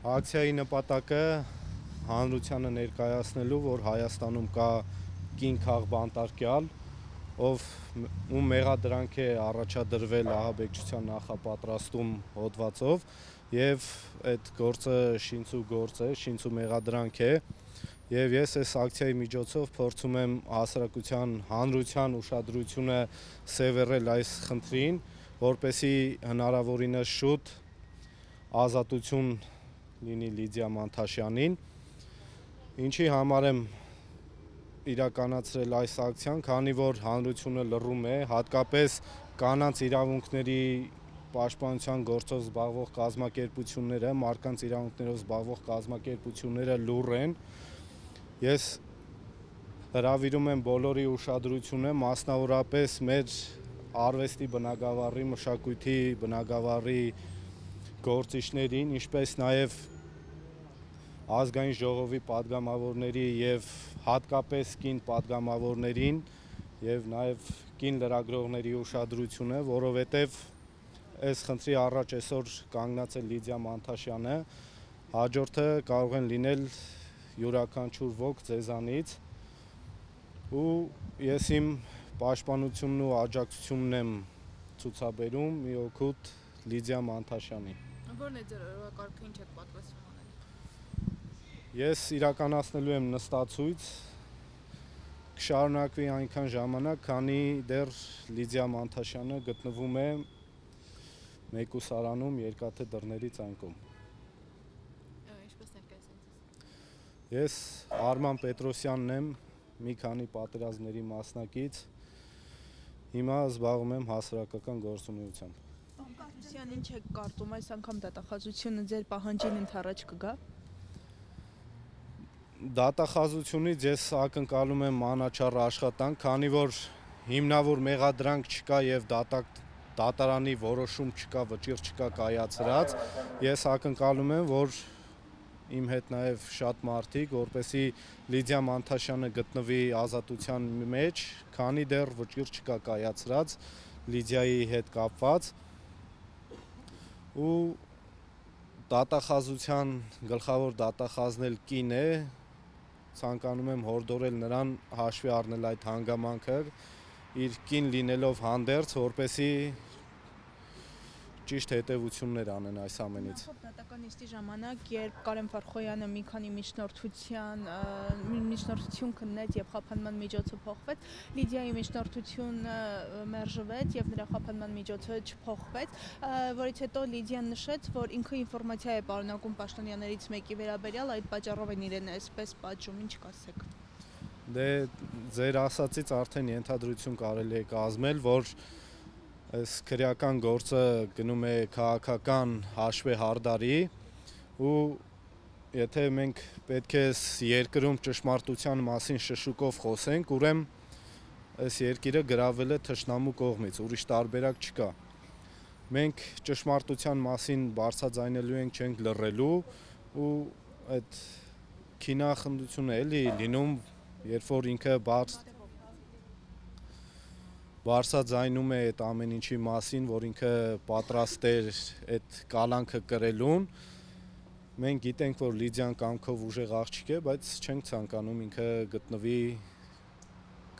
Ակցիայի նպատակը հանրությանը ներկայացնելու, որ Հայաստանում կա կին քաղբանտարկյալ, ում մեղադրանք է առաջադրվել ահաբեկչության նախապատրաստում հոդվածով եւ այդ գործը շինցու գործ է, շինցու մեղադրանք է եւ ես այս ակցիայի միջոցով փորձում եմ հասարակության հանրության ուշադրությունը սևեռել այս խնդրին, որպեսզի հնարավորինս շուտ ազատություն լինի Լիդիա Մանթաշյանին, ինչի համար եմ իրականացրել այս ակցիան, քանի որ հանրությունը լռում է, հատկապես կանանց իրավունքների պաշտպանության գործով զբաղվող կազմակերպությունները, մարդկանց իրավունքներով զբաղվող կազմակերպությունները լուռ են։ Ես հրավիրում եմ բոլորի ուշադրությունը, մասնավորապես մեր արվեստի բնագավառի, մշակույթի բնագավառի գործիչներին, ինչպես նաև ազգային ժողովի պատգամավորների եւ հատկապես կին պատգամավորներին եւ նաև կին լրագրողների ուշադրությունը, որովհետեւ այս խնդրի առաջ այսօր կանգնած է Լիդիա Մանթաշյանը, հաջորդը կարող են լինել յուրաքանչյուր ոք ձեզանից ու ես իմ պաշտպանությունն ու աջակցությունն եմ ցուցաբերում մի օգուտ Լիդիա Մանթաշյանի։ Որն է ձեր օրվա կարգը, ինչ եք պատվաստում անել։ Ես իրականացնելու եմ նստացույց, կշարունակվի այնքան ժամանակ, քանի դեռ Լիդիա Մանթաշյանը գտնվում է մեկուսարանում երկաթե դռներից այն կողմ։ Ինչպես ներկայացնեցիք։ Ես Արման Պետրոսյանն եմ, մի քանի պատերազմների մասնակից, հիմա զբաղվում եմ հասարակական գործունեությամբ։ Պետրոսյան, ինչ եք կարծում, այս անգամ դատախազությունը ձեր պահանջին ընդառաջ կգա։ Դատախազությունից ես ակնկալում եմ մանաչառ աշխատանք, քանի որ հիմնավոր մեղադրանք չկա եւ դատարանի որոշում չկա, վճիռ չկա կայացրած, ես ակնկալում եմ, որ իմ հետ նաեւ շատ մարդիկ, որպեսզի Լիդիա Մանթաշյանը գտնվի ազատության մեջ, քանի դեռ վճիռ չկա կայացրած Լիդիայի հետ կապված ու դատախազության գլխավոր դատախազն էլ կին է, ցանկանում եմ հորդորել նրան հաշվի առնել այդ հանգամանքը, իր կին լինելով հանդերձ, որպեսզի ճիշտ հետևություններ անեն այս ամենից։ Նախորդ դատական նիստի ժամանակ, երբ Կարեն Ֆարխոյանը մի քանի միջնորդություն քննեց եւ խափանման միջոցը փոխվեց, Լիդիայի միջնորդությունը մերժվեց եւ նրա խափանման միջոցը չփոխվեց, որից հետո Լիդիան նշեց, որ ինքը ինֆորմացիա է պարունակում պաշտոնյաներից մեկի վերաբերյալ, այդ պատճառով են իրեն այսպես պատժում, ինչ կասեք։ Դե ձեր ասածից արդեն ենթադրություն կարելի է կազմել, որ այս քրեական գործը գնում է քաղաքական հաշվեհարդարի ու եթե մենք պետք է երկրում ճշմարտության մասին շշուկով խոսենք, ուրեմն այս երկիրը գրավել է թշնամու կողմից, ուրիշ տարբերակ չկա։ Մենք ճշմարտության մասին բարձրաձայնելու ենք, չենք լռելու ու այդ քինախնդությունը էլի լինում, երբ որ ինքը բարձրաձայնում է այդ ամեն ինչի մասին, որ ինքը պատրաստ է այդ կալանքը կրելուն, մենք գիտենք, որ Լիդիան կամքով ուժեղ աղջիկ է, բայց չենք ցանկանում ինքը գտնվի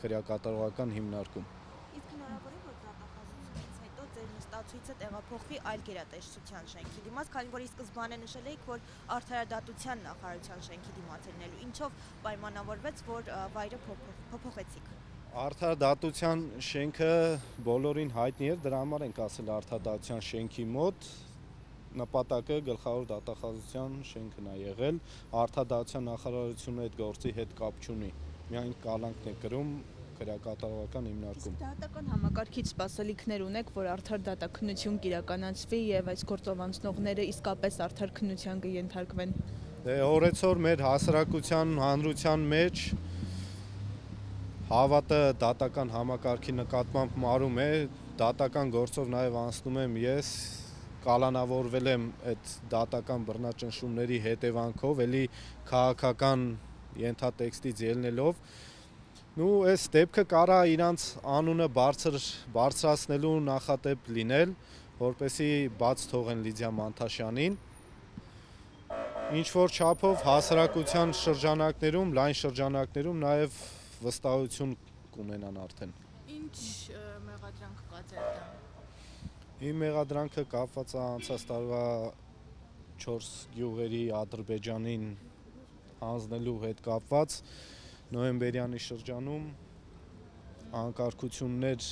քրեակատարողական հիմնարկում։ Իսկ հնարավոր է, որ դատախազությունից հետո ձեր նստացույցը տեղափոխվի այլ գերատեսչության շենքի դիմաց, քանի որ ի սկզբանե նշել էիք, որ արդարադատության նախարարության շենքի դիմաց ելնելու, ինչով պայմանավորվեց, որ վայրը փոփոխեցիք։ Արդարադատության շենքը բոլորին հայտնի էր, դրա համար ենք ասել արդարադատության շենքի մոտ, նպատակը գլխավոր դատախազության շենքն է եղել, արդարադատության նախարարությունը այդ գործի հետ կապ չունի, միայն կալանքն է կրում քրեակատարողական հիմնարկում։ Դատական համակարգից սպասելիքներ ունեք, որ արդար դատաքննություն կիրականացվի եւ այս գործով անցնողները իսկապես արդար քննության կենթարկվեն։ Դե օրեցօր մեր հասարակության հանրության մեջ հավատը դատական համակարգի նկատմամբ մարում է, դատական գործով նաև անցնում եմ ես, կալանավորվել եմ այդ դատական բռնաճնշումների հետևանքով, էլի քաղաքական ենթատեքստից ելնելով, այս դեպքը կարա իրանց անունը բարձրացնելու նախադեպ լինել, որպեսզի բաց թողեն Լիդիա Մանթաշյանին, ինչ որ չափով հասարակության շրջանակներում, լայն շրջանակներում նաև վստահություն կունենան արդեն։ Ինչ մեղադրանք կա ձեր դեմ։ Իմ մեղադրանքը կապված է անցած տարվա 4 գյուղերի Ադրբեջանին հանձնելու հետ կապված նոյեմբերյանի շրջանում անկարգություններ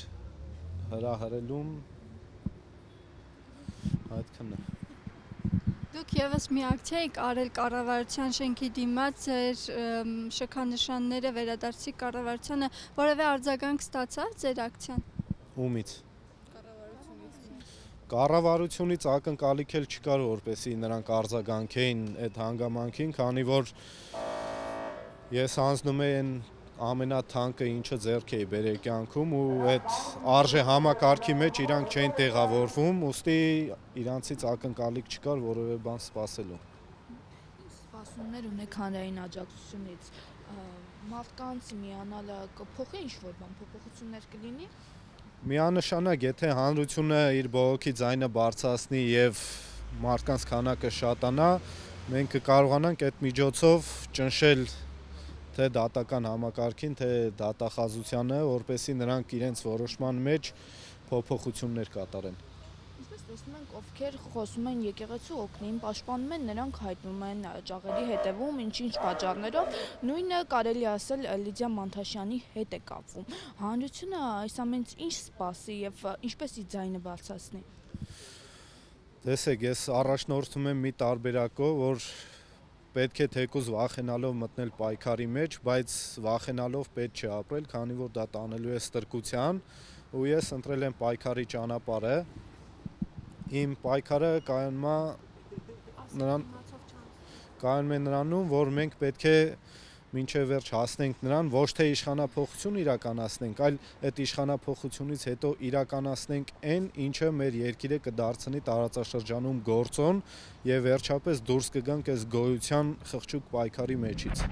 հրահրելուն այդքանն է։ Դուք եւս մի ակցիա եք արել կառավարության շենքի դիմաց, ձեր շքանշանները վերադարձի կառավարությանը, որևէ արձագանք ստացա ձեր ակցիան։ Ումից։ Կառավարությունից ակնկալիք էլ չկար, որպեսզի նրանք արձագանքեին այդ հանգամանքին, քանի որ ես հանձնում եմ ամենաթանկը, ինչը ձեռք էի բերել կյանքում ու այդ արժե համակարգի մեջ իրանք չէին տեղավորվում, ուստի իրանցից ակնկալիք չկար որևէ բան սպասելու։ Սպասումներ ունեք հանրային աջակցությունից, մարդկանց միանալը կփոխի ինչ-որ բան, փոփոխություններ կլինի։ Միանշանակ, եթե հանրությունը իր բողոքի ձայնը բարձրացնի եւ մարդկանց քանակը շատանա, մենք կկարողանանք այդ միջոցով ճնշել թե դատական համակարգին, թե դատախազությանը, որպեսզի նրանք իրենց որոշման մեջ փոփոխություններ կատարեն։ Ինչպես տեսնում ենք, ովքեր խոսում են եկեղեցու օգնին, պաշտպանում են, նրանք հայտնվում են ճաղերի հետևում, ինչ-ինչ պատճառներով, նույնը կարելի ասել Լիդիա Մանթաշյանի հետ է կապվում։ Հանրությունը այս ամենից ինչ սպասի եւ ինչպես իր ձայնը բարձրացնի։ Տեսեք, ես առաջնորդում եմ մի տարբերակով, որ պետք է թեկուզ վախենալով մտնել պայքարի մեջ, բայց վախենալով պետք չի ապրել, քանի որ դա տանելու է ստրկության, ու ես ընտրել եմ պայքարի ճանապարհը։ Իմ պայքարը կայանում է նրանում, որ մենք պետք է մինչև վերջ հասնենք նրան, ոչ թե իշխանափոխություն իրականացնենք, այլ այդ իշխանափոխությունից հետո իրականացնենք այն, ինչը մեր երկիրը կդարձնի տարածաշրջանում գործոն եւ վերջապես դուրս կգանք այս գոյության խղճուկ պայքարի մեջից։